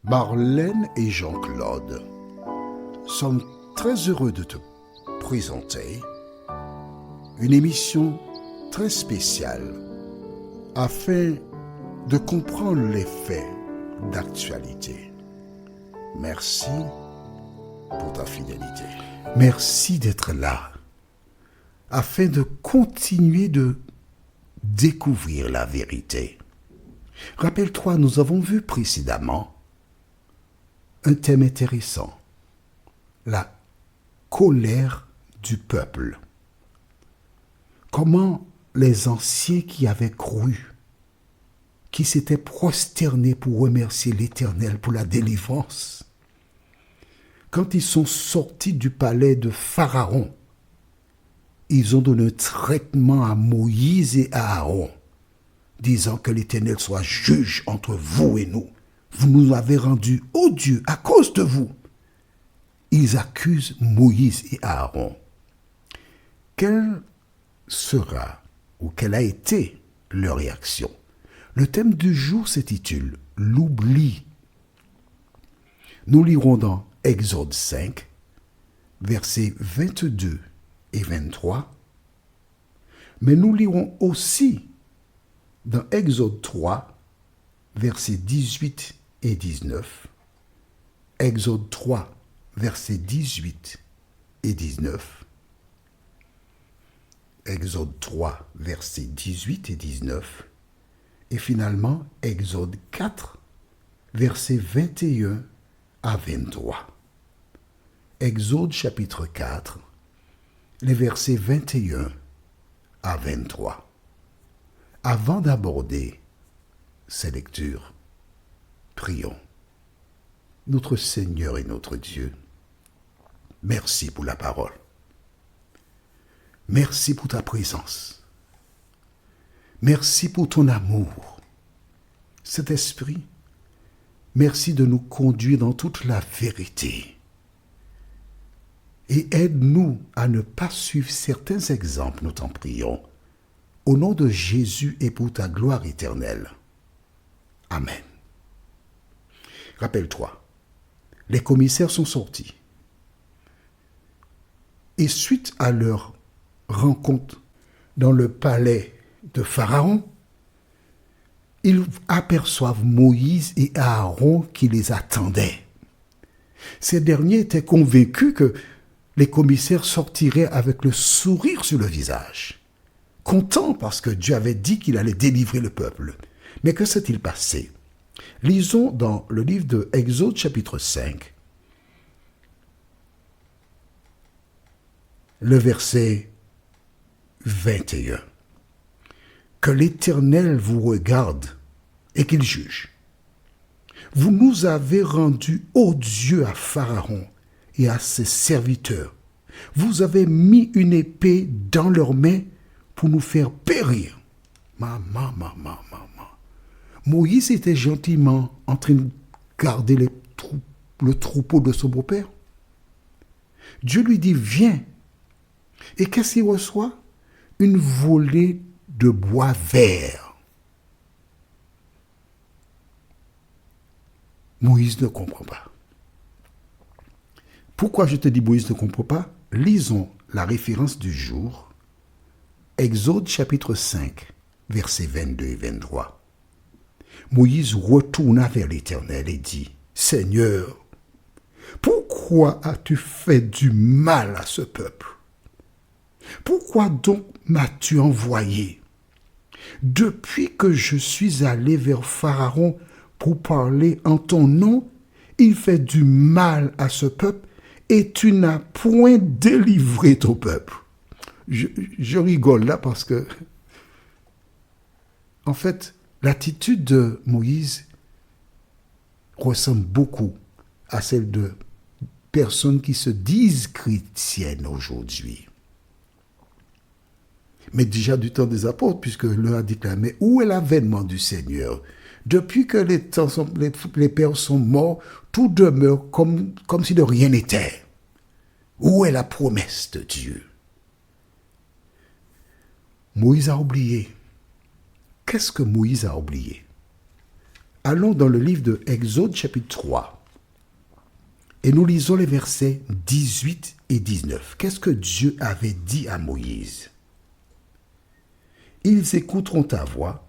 Marlène et Jean-Claude sommes très heureux de te présenter une émission très spéciale afin de comprendre les faits d'actualité. Merci pour ta fidélité. Merci d'être là afin de continuer de découvrir la vérité. Rappelle-toi, nous avons vu précédemment un thème intéressant, la colère du peuple. Comment les anciens qui avaient cru, qui s'étaient prosternés pour remercier l'Éternel pour la délivrance, quand ils sont sortis du palais de Pharaon, ils ont donné un traitement à Moïse et à Aaron, disant que l'Éternel soit juge entre vous et nous. Vous nous avez rendus odieux à cause de vous. Ils accusent Moïse et Aaron. Quelle sera ou quelle a été leur réaction? Le thème du jour s'intitule « L'oubli ». Nous lirons dans Exode 5, versets 22 et 23, mais nous lirons aussi dans Exode 3, versets 18 et 19, Exode 3, versets 18 et 19, Exode 3, versets 18 et 19, et finalement Exode 4, versets 21 à 23. Exode chapitre 4, les versets 21 à 23. Avant d'aborder ces lectures, prions. Notre Seigneur et notre Dieu, merci pour la parole. Merci pour ta présence. Merci pour ton amour. Cet esprit, merci de nous conduire dans toute la vérité. Et aide-nous à ne pas suivre certains exemples, nous t'en prions. Au nom de Jésus et pour ta gloire éternelle. Amen. Rappelle-toi, les commissaires sont sortis. Et suite à leur rencontre dans le palais de Pharaon, ils aperçoivent Moïse et Aaron qui les attendaient. Ces derniers étaient convaincus que les commissaires sortiraient avec le sourire sur le visage, contents parce que Dieu avait dit qu'il allait délivrer le peuple. Mais que s'est-il passé? Lisons dans le livre de Exode chapitre 5, le verset 21. Que l'Éternel vous regarde et qu'il juge. Vous nous avez rendus odieux à Pharaon et à ses serviteurs. Vous avez mis une épée dans leurs mains pour nous faire périr. Maman. Moïse était gentiment en train de garder le troupeau de son beau-père. Dieu lui dit, viens. Et qu'est-ce qu'il reçoit? Une volée de bois vert. Moïse ne comprend pas. Pourquoi je te dis Moïse ne comprend pas? Lisons la référence du jour, Exode chapitre 5, versets 22 et 23. Moïse retourna vers l'Éternel et dit, Seigneur, pourquoi as-tu fait du mal à ce peuple? Pourquoi donc m'as-tu envoyé? Depuis que je suis allé vers Pharaon pour parler en ton nom, il fait du mal à ce peuple et tu n'as point délivré ton peuple. Je rigole là parce que, en fait, l'attitude de Moïse ressemble beaucoup à celle de personnes qui se disent chrétiennes aujourd'hui. Mais déjà du temps des apôtres, puisque leur a déclaré, où est l'avènement du Seigneur? Depuis que les pères sont morts, tout demeure comme si de rien n'était. Où est la promesse de Dieu? Moïse a oublié. Qu'est-ce que Moïse a oublié? Allons dans le livre de Exode chapitre 3 et nous lisons les versets 18 et 19. Qu'est-ce que Dieu avait dit à Moïse? Ils écouteront ta voix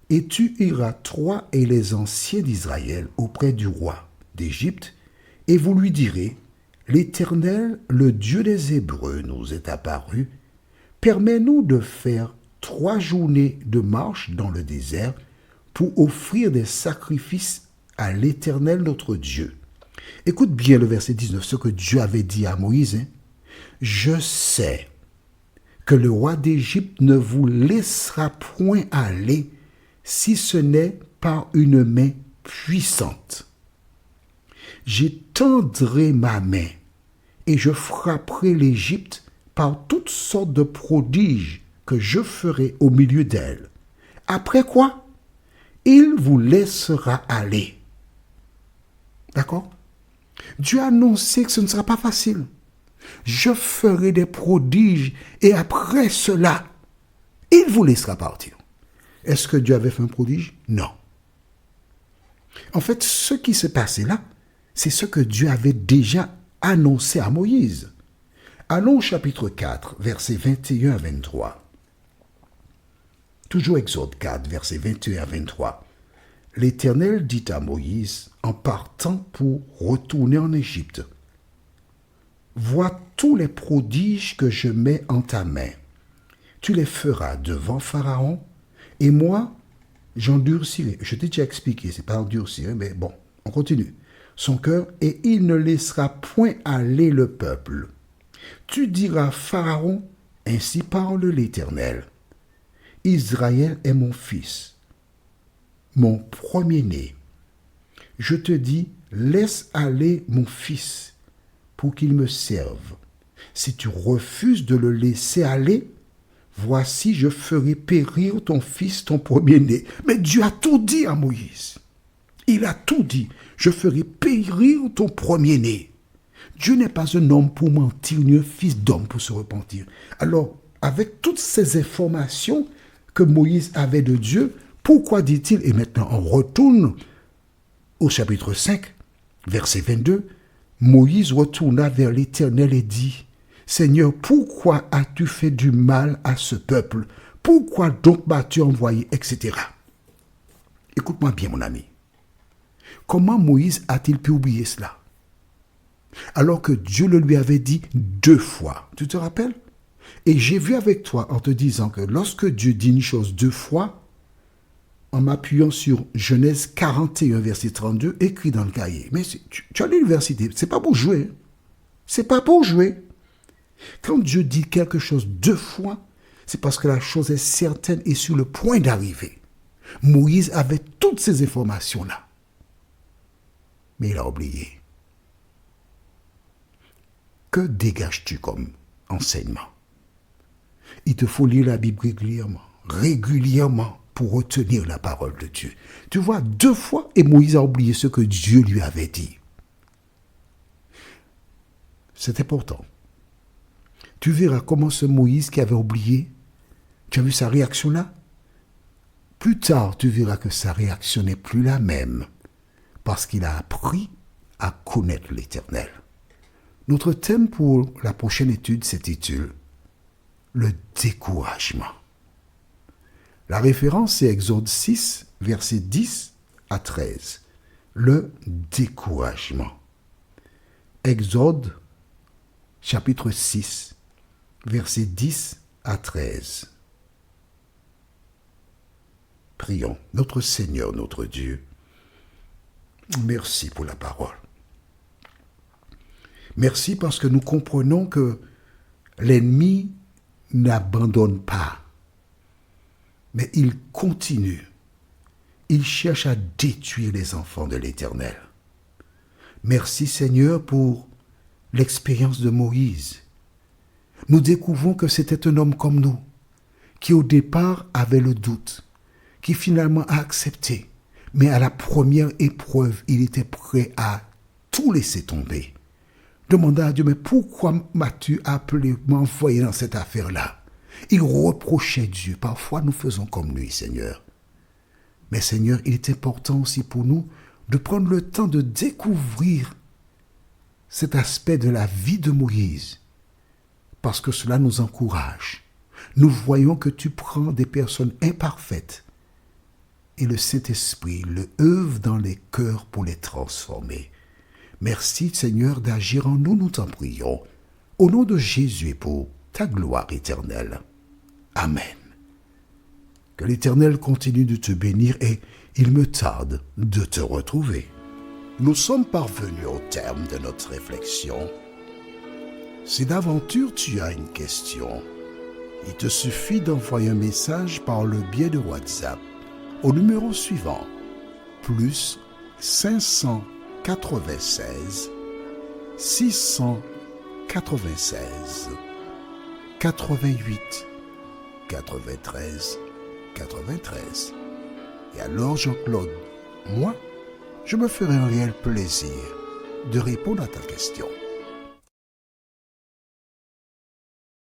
et tu iras toi et les anciens d'Israël auprès du roi d'Égypte et vous lui direz: L'Éternel, le Dieu des Hébreux, nous est apparu. Permets-nous de faire 3 journées de marche dans le désert pour offrir des sacrifices à l'Éternel notre Dieu. Écoute bien le verset 19, ce que Dieu avait dit à Moïse. Je sais que le roi d'Égypte ne vous laissera point aller si ce n'est par une main puissante. J'étendrai ma main et je frapperai l'Égypte par toutes sortes de prodiges que je ferai au milieu d'elle. Après quoi, il vous laissera aller. D'accord? Dieu a annoncé que ce ne sera pas facile. Je ferai des prodiges et après cela, il vous laissera partir. Est-ce que Dieu avait fait un prodige? Non. En fait, ce qui s'est passé là, c'est ce que Dieu avait déjà annoncé à Moïse. Allons au chapitre 4, versets 21 à 23. Toujours Exode 4, versets 21 à 23. L'Éternel dit à Moïse, en partant pour retourner en Égypte: Vois tous les prodiges que je mets en ta main. Tu les feras devant Pharaon, et moi, j'endurcirai. Je t'ai déjà expliqué, c'est pas endurcir, mais bon, on continue. Son cœur, et il ne laissera point aller le peuple. Tu diras: Pharaon, ainsi parle l'Éternel. Israël est mon fils, mon premier-né. Je te dis, laisse aller mon fils pour qu'il me serve. Si tu refuses de le laisser aller, voici, je ferai périr ton fils, ton premier-né. Mais Dieu a tout dit à Moïse. Il a tout dit. Je ferai périr ton premier-né. Dieu n'est pas un homme pour mentir, ni un fils d'homme pour se repentir. Alors, avec toutes ces informations que Moïse avait de Dieu, pourquoi dit-il, et maintenant on retourne au chapitre 5, verset 22, Moïse retourna vers l'Éternel et dit: Seigneur, pourquoi as-tu fait du mal à ce peuple? Pourquoi donc m'as-tu envoyé, etc. Écoute-moi bien, mon ami. Comment Moïse a-t-il pu oublier cela? Alors que Dieu le lui avait dit 2 fois. Tu te rappelles? Et j'ai vu avec toi en te disant que lorsque Dieu dit une chose 2 fois, en m'appuyant sur Genèse 41, verset 32, écrit dans le cahier. Mais tu as l'université, c'est pas pour jouer. C'est pas pour jouer. Quand Dieu dit quelque chose 2 fois, c'est parce que la chose est certaine et sur le point d'arriver. Moïse avait toutes ces informations-là. Mais il a oublié. Que dégages-tu comme enseignement? Il te faut lire la Bible régulièrement, pour retenir la parole de Dieu. Tu vois, 2 fois, et Moïse a oublié ce que Dieu lui avait dit. C'est important. Tu verras comment ce Moïse qui avait oublié, tu as vu sa réaction là? Plus tard, tu verras que sa réaction n'est plus la même, parce qu'il a appris à connaître l'Éternel. Notre thème pour la prochaine étude s'intitule « Le découragement ». La référence, c'est Exode 6, versets 10 à 13. Le découragement. Exode, chapitre 6, versets 10 à 13. Prions. Notre Seigneur, notre Dieu, merci pour la parole. Merci parce que nous comprenons que l'ennemi n'abandonne pas, mais il continue. Il cherche à détruire les enfants de l'Éternel. Merci Seigneur pour l'expérience de Moïse. Nous découvrons que c'était un homme comme nous, qui au départ avait le doute, qui finalement a accepté, mais à la première épreuve, il était prêt à tout laisser tomber. Demanda à Dieu, mais pourquoi m'as-tu appelé, m'envoyé dans cette affaire-là? Il reprochait Dieu. Parfois, nous faisons comme lui, Seigneur. Mais Seigneur, il est important aussi pour nous de prendre le temps de découvrir cet aspect de la vie de Moïse, parce que cela nous encourage. Nous voyons que tu prends des personnes imparfaites et le Saint-Esprit le œuvre dans les cœurs pour les transformer. Merci Seigneur d'agir en nous, nous t'en prions. Au nom de Jésus et pour ta gloire éternelle. Amen. Que l'Éternel continue de te bénir et il me tarde de te retrouver. Nous sommes parvenus au terme de notre réflexion. Si d'aventure tu as une question, il te suffit d'envoyer un message par le biais de WhatsApp au numéro suivant, plus 596 696 88 93 93. Et alors Jean-Claude, moi, je me ferai un réel plaisir de répondre à ta question.